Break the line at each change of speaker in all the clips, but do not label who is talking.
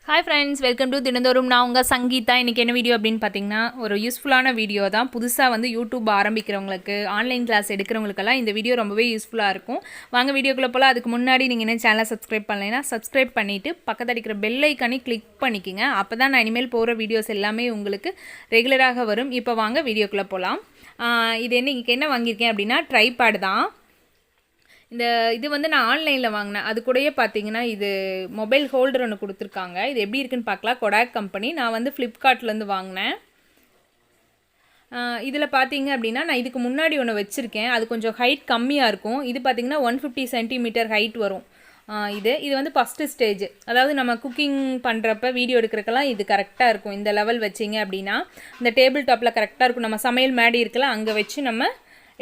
Hi friends, welcome to தினந்தோறும். நான் உங்கள் சங்கீதா. இன்றைக்கி என்ன வீடியோ அப்படின்னு பார்த்தீங்கன்னா, ஒரு யூஸ்ஃபுல்லான வீடியோ தான். புதுசாக வந்து யூடியூப் ஆரம்பிக்கிறவங்களுக்கு, ஆன்லைன் கிளாஸ் எடுக்கிறவங்களுக்கெல்லாம் இந்த வீடியோ ரொம்பவே யூஸ்ஃபுல்லாக இருக்கும். வாங்க வீடியோக்குள்ளே போல். அதுக்கு முன்னாடி நீங்கள் என்ன சேனலை சப்ஸ்கிரைப் பண்ணலைன்னா சப்ஸ்கிரைப் பண்ணிவிட்டு பக்கத்தில் அடிக்கிற பெல் ஐக்கானே கிளிக் பண்ணிக்கோங்க. அப்போ தான் நான் இனிமேல் போகிற வீடியோஸ் எல்லாமே உங்களுக்கு ரெகுலராக வரும். இப்போ வாங்க வீடியோக்குள்ளே போகலாம். இது இன்றைக்கி என்ன வாங்கியிருக்கேன் அப்படின்னா, ட்ரைபேட் தான். இது வந்து நான் ஆன்லைனில் வாங்கினேன். அது கூடயே பார்த்தீங்கன்னா இது மொபைல் ஹோல்டர் ஒன்று கொடுத்துருக்காங்க. இது எப்படி இருக்குன்னு பார்க்கலாம். கொடாக் கம்பெனி. நான் வந்து ஃப்ளிப்கார்ட்லேருந்து வாங்கினேன். இதில் பார்த்தீங்க அப்படின்னா நான் இதுக்கு முன்னாடி ஒன்று வச்சுருக்கேன். அது கொஞ்சம் ஹைட் கம்மியாக இருக்கும். இது பார்த்திங்கன்னா 150 சென்டிமீட்டர் ஹைட் வரும். இது வந்து ஃபஸ்ட்டு ஸ்டேஜ். அதாவது நம்ம குக்கிங் பண்ணுறப்ப வீடியோ எடுக்கிறக்கெல்லாம் இது கரெக்டாக இருக்கும். இந்த லெவல் வச்சிங்க அப்படின்னா இந்த டேபிள் டாப்பில் கரெக்டாக இருக்கும். நம்ம சமையல் மேடி இருக்கலாம், அங்கே வச்சு நம்ம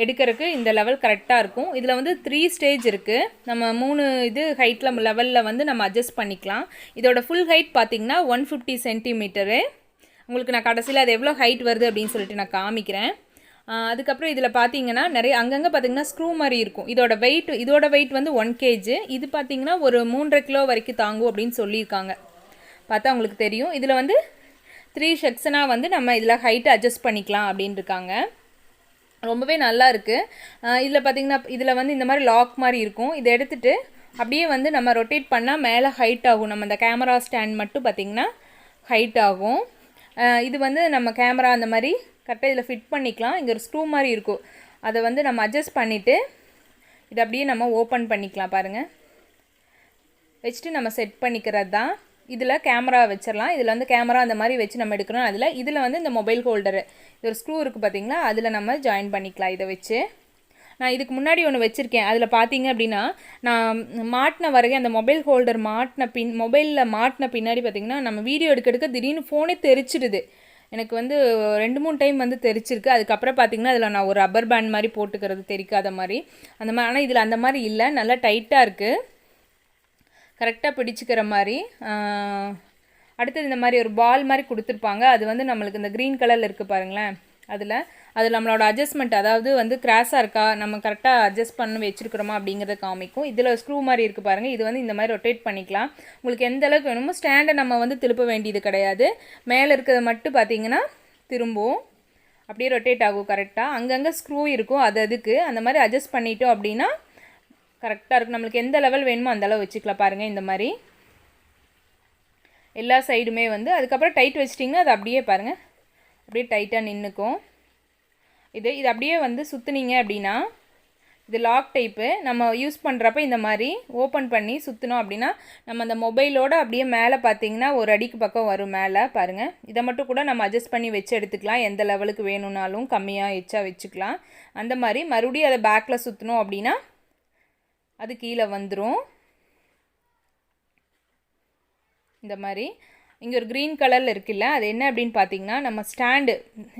எடுக்கிறதுக்கு இந்த லெவல் கரெக்டாக இருக்கும். இதில் வந்து 3 ஸ்டேஜ் இருக்குது. நம்ம 3 ஹைட்டில் லெவலில் வந்து நம்ம அட்ஜஸ்ட் பண்ணிக்கலாம். இதோட ஃபுல் ஹைட் பார்த்திங்கன்னா 150 சென்டிமீட்டரு. உங்களுக்கு நான் கடைசியில் அது எவ்வளோ ஹைட் வருது அப்படின்னு சொல்லிட்டு நான் காமிக்கிறேன். அதுக்கப்புறம் இதில் பார்த்தீங்கன்னா நிறைய அங்கங்கே பார்த்திங்கன்னா ஸ்க்ரூ மாதிரி இருக்கும். இதோட வெயிட் வந்து 1 kg. இது பார்த்திங்கன்னா ஒரு 3.5 கிலோ வரைக்கும் தாங்கும் அப்படின்னு சொல்லியிருக்காங்க. பார்த்தா உங்களுக்கு தெரியும். இதில் வந்து 3 செக்ஷனாக வந்து நம்ம இதில் ஹைட்டை அட்ஜஸ்ட் பண்ணிக்கலாம் அப்படின்னு இருக்காங்க. ரொம்பவே நல்லா இருக்குது. இதில் பார்த்திங்கன்னா இதில் வந்து இந்த மாதிரி லாக் மாதிரி இருக்கும். இதை எடுத்துகிட்டு அப்படியே வந்து நம்ம ரொட்டேட் பண்ணால் மேலே ஹைட் ஆகும். நம்ம இந்த கேமரா ஸ்டாண்ட் மட்டும் பார்த்திங்கன்னா ஹைட் ஆகும். இது வந்து நம்ம கேமரா அந்த மாதிரி கரெக்டாக இதில் ஃபிட் பண்ணிக்கலாம். இங்கே ஒரு ஸ்க்ரூ மாதிரி இருக்கும். அதை வந்து நம்ம அட்ஜஸ்ட் பண்ணிவிட்டு இதை அப்படியே நம்ம ஓப்பன் பண்ணிக்கலாம். பாருங்கள், வச்சுட்டு நம்ம செட் பண்ணிக்கிறது தான். இதில் கேமரா வச்சிடலாம். இதில் வந்து கேமரா அந்த மாதிரி வச்சு நம்ம எடுக்கணும். இதில் வந்து இந்த மொபைல் ஹோல்டரு இது ஒரு ஸ்க்ரூ இருக்குது பார்த்தீங்களா, அதில் நம்ம ஜாயின் பண்ணிக்கலாம். இதை வச்சு நான் இதுக்கு முன்னாடி ஒன்று வச்சுருக்கேன். அதில் பார்த்தீங்க அப்படின்னா நான் மாட்டின வரைக்கும் அந்த மொபைல் ஹோல்டர் மொபைலில் மாட்டின பின்னாடி பார்த்திங்கன்னா நம்ம வீடியோ எடுக்க திடீர்னு ஃபோனே தெரிச்சிடுது. எனக்கு வந்து 2-3 டைம் வந்து தெரிச்சிருக்கு. அதுக்கப்புறம் பார்த்திங்கன்னா அதில் நான் ஒரு ரப்பர் பேண்ட் மாதிரி போட்டுக்கிறது தெரிக்காத மாதிரி அந்த மாதிரி. ஆனால் இதில் அந்த மாதிரி இல்லை, நல்லா டைட்டாக இருக்குது, கரெக்டாக பிடிச்சிக்கிற மாதிரி. அடுத்தது இந்த மாதிரி ஒரு பால் மாதிரி கொடுத்துருப்பாங்க. அது வந்து நம்மளுக்கு இந்த க்ரீன் கலரில் இருக்குது பாருங்களேன். அதில் நம்மளோட அட்ஜஸ்ட்மெண்ட், அதாவது வந்து கிராஸாக இருக்கா, நம்ம கரெக்டாக அட்ஜஸ்ட் பண்ணி வச்சுருக்கிறோமா அப்படிங்கிறத காமிக்கும். இதில் ஸ்க்ரூ மாதிரி இருக்குது பாருங்கள். இது வந்து இந்த மாதிரி ரொட்டேட் பண்ணிக்கலாம். உங்களுக்கு எந்த அளவுக்கு வேணுமோ ஸ்டாண்டை நம்ம வந்து திருப்ப வேண்டியது கிடையாது. மேலே இருக்கிறத மட்டும் பார்த்திங்கன்னா திரும்பவும் அப்படியே ரொட்டேட் ஆகும் கரெக்டாக. அங்கங்கே ஸ்க்ரூ இருக்கும். அதுக்கு அந்த மாதிரி அட்ஜஸ்ட் பண்ணிட்டோம் அப்படின்னா கரெக்டாக இருக்கும். நம்மளுக்கு எந்த லெவல் வேணுமோ அந்த அளவு வச்சுக்கலாம். பாருங்கள், இந்த மாதிரி எல்லா சைடுமே வந்து. அதுக்கப்புறம் டைட் வச்சிட்டிங்கன்னா அது அப்படியே பாருங்கள் அப்படியே டைட்டாக நின்றுக்கும். இது அப்படியே வந்து சுற்றுனீங்க அப்படின்னா இது லாக் டைப்பு. நம்ம யூஸ் பண்ணுறப்ப இந்த மாதிரி ஓப்பன் பண்ணி சுற்றினோம் அப்படின்னா நம்ம அந்த மொபைலோடு அப்படியே மேலே பார்த்திங்கன்னா ஒரு அடிக்கு பக்கம் வரும் மேலே பாருங்கள். இதை மட்டும் கூட நம்ம அட்ஜஸ்ட் பண்ணி வச்சு எடுத்துக்கலாம். எந்த லெவலுக்கு வேணும்னாலும் கம்மியாக எச்சா வச்சுக்கலாம். அந்த மாதிரி மறுபடியும் அதை பேக்கில் சுற்றினோம் அப்படின்னா அது கீழே வந்துடும். இந்த மாதிரி இங்கே ஒரு க்ரீன் கலரில் இருக்குல்ல, அது என்ன அப்படின்னு பார்த்தீங்கன்னா நம்ம ஸ்டாண்டு.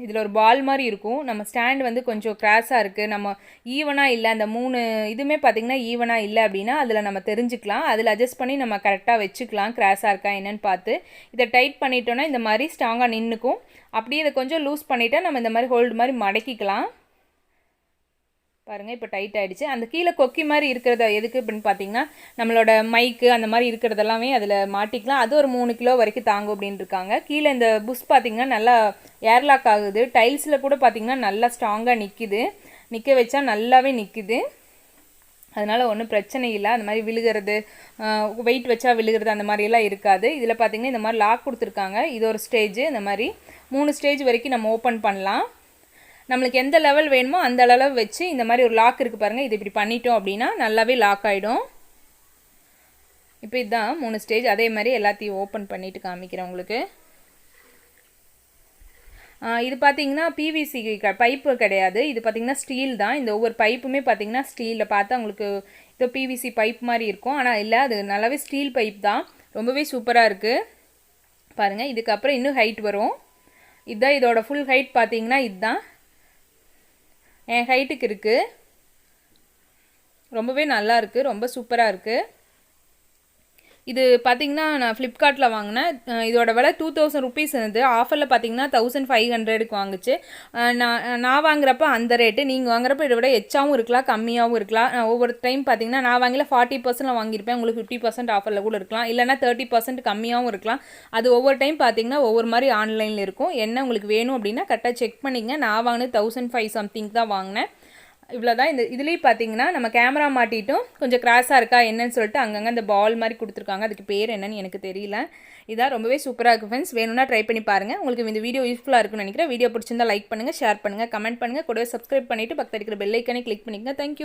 இதில் ஒரு பால் மாதிரி இருக்கும். நம்ம ஸ்டாண்டு வந்து கொஞ்சம் கிராஸாக இருக்குது, நம்ம ஈவனாக இல்லை, அந்த 3 இதுவுமே பார்த்திங்கன்னா ஈவனாக இல்லை அப்படின்னா அதில் நம்ம தெரிஞ்சுக்கலாம். அதில் அட்ஜஸ்ட் பண்ணி நம்ம கரெக்டாக வச்சுக்கலாம், கிராஸாக இருக்கா என்னென்னு பார்த்து. இதை டைட் பண்ணிட்டோன்னா இந்த மாதிரி ஸ்ட்ராங்காக நின்றுக்கும். அப்படியே இதை கொஞ்சம் லூஸ் பண்ணிவிட்டா நம்ம இந்த மாதிரி ஹோல்டு மாதிரி மடக்கிக்கலாம். பாருங்கள், இப்போ டைட் ஆகிடுச்சு. அந்த கீழே கொக்கி மாதிரி இருக்கிறத எதுக்கு அப்படின்னு பார்த்தீங்கன்னா நம்மளோட மைக்கு அந்த மாதிரி இருக்கிறதெல்லாமே அதில் மாட்டிக்கலாம். அது ஒரு 3 கிலோ வரைக்கும் தாங்கும் அப்படின்னு இருக்காங்க. கீழே இந்த புஷ் பார்த்திங்கன்னா நல்லா ஏர்லாக் ஆகுது. டைல்ஸில் கூட பார்த்திங்கன்னா நல்லா ஸ்ட்ராங்காக நிற்க வச்சா நல்லாவே நிற்குது. அதனால் ஒன்றும் பிரச்சனை இல்லை. அந்த மாதிரி விழுகிறது, வெயிட் வச்சா விழுகிறது அந்த மாதிரியெல்லாம் இருக்காது. இதில் பார்த்திங்கன்னா இந்த மாதிரி லாக் கொடுத்துருக்காங்க. இது ஒரு ஸ்டேஜ். இந்த மாதிரி 3 ஸ்டேஜ் வரைக்கும் நம்ம ஓப்பன் பண்ணலாம். நம்மளுக்கு எந்த லெவல் வேணுமோ அந்த அளவு வச்சு இந்த மாதிரி ஒரு லாக் இருக்குது பாருங்கள். இது இப்படி பண்ணிட்டோம் அப்படின்னா நல்லாவே லாக் ஆகிடும். இப்போ இதுதான் 3 ஸ்டேஜ். அதே மாதிரி எல்லாத்தையும் ஓப்பன் பண்ணிவிட்டு காமிக்கிறேன் உங்களுக்கு. இது பார்த்திங்கன்னா பிவிசி பைப்பு கிடையாது. இது பார்த்திங்கன்னா ஸ்டீல் தான். இந்த ஒவ்வொரு பைப்புமே பார்த்திங்கன்னா ஸ்டீலில் பார்த்தா உங்களுக்கு இதோ பிவிசி பைப் மாதிரி இருக்கும். ஆனால் இல்லை, அது நல்லாவே ஸ்டீல் பைப் தான். ரொம்பவே சூப்பராக இருக்குது பாருங்கள். இதுக்கப்புறம் இன்னும் ஹைட் வரும். இதுதான் இதோட ஃபுல் ஹைட் பார்த்திங்கன்னா இதுதான் என் ஹைட்டுக்கு இருக்குது. ரொம்பவே நல்லா இருக்குது, ரொம்ப சூப்பராக இருக்குது. இது பார்த்தீங்கன்னா நான் ஃப்ளிப்கார்ட்டில் வாங்கினேன். இதோட விலை 2000 ருபீஸ் இருந்தது. ஆஃபரில் பார்த்தீங்கன்னா 1500க்கு வாங்குச்சு. நான் வாங்குறப்ப அந்த ரேட்டு, நீங்கள் வாங்குறப்ப இதை விட எச்சாவும் இருக்கலாம், கம்மியாகவும் இருக்கலாம். ஒவ்வொரு டைம் பார்த்தீங்கன்னா நான் வாங்கல 40% வாங்கியிருப்பேன், உங்களுக்கு 50% ஆஃபரில் கூட இருக்கலாம், இல்லைனா 30% கம்மியாகவும் இருக்கலாம். அது ஒவ்வொரு டைம் பார்த்தீங்கன்னா ஒவ்வொரு மாதிரி ஆன்லைனில் இருக்கும். என்ன உங்களுக்கு வேணும் அப்படின்னா கரெக்டாக செக் பண்ணிங்க. நான் வாங்கினது 1500 சம்திங் தான் வாங்கினேன். இவ்வளோ தான். இதுலேயும் பார்த்தீங்கன்னா நம்ம கேமரா மாட்டிட்டும் கொஞ்சம் கிராஸாக இருக்கா என்னன்னு சொல்லிட்டு அங்கங்கே அந்த பால் மாதிரி கொடுத்துருக்காங்க. அதுக்கு பேர் என்னன்னு எனக்கு தெரியல. இதான் ரொம்பவே சூப்பராக இருக்குது ஃப்ரெண்ட்ஸ். வேணும்னா ட்ரை பண்ணி பாருங்கள். உங்களுக்கு இந்த வீடியோ யூஸ்ஃபுல்லாக இருக்குன்னு நினைக்கிறேன். வீடியோ பிடிச்சிருந்தா லைக் பண்ணுங்கள், ஷேர் பண்ணுங்கள், கமெண்ட் பண்ணுங்கள், கூடவே சப்ஸ்கிரைப் பண்ணிவிட்டு பக்கத்தில் இருக்கிற பெல் ஐக்கானே கிளிக் பண்ணிக்கங்க. தேங்க்யூ.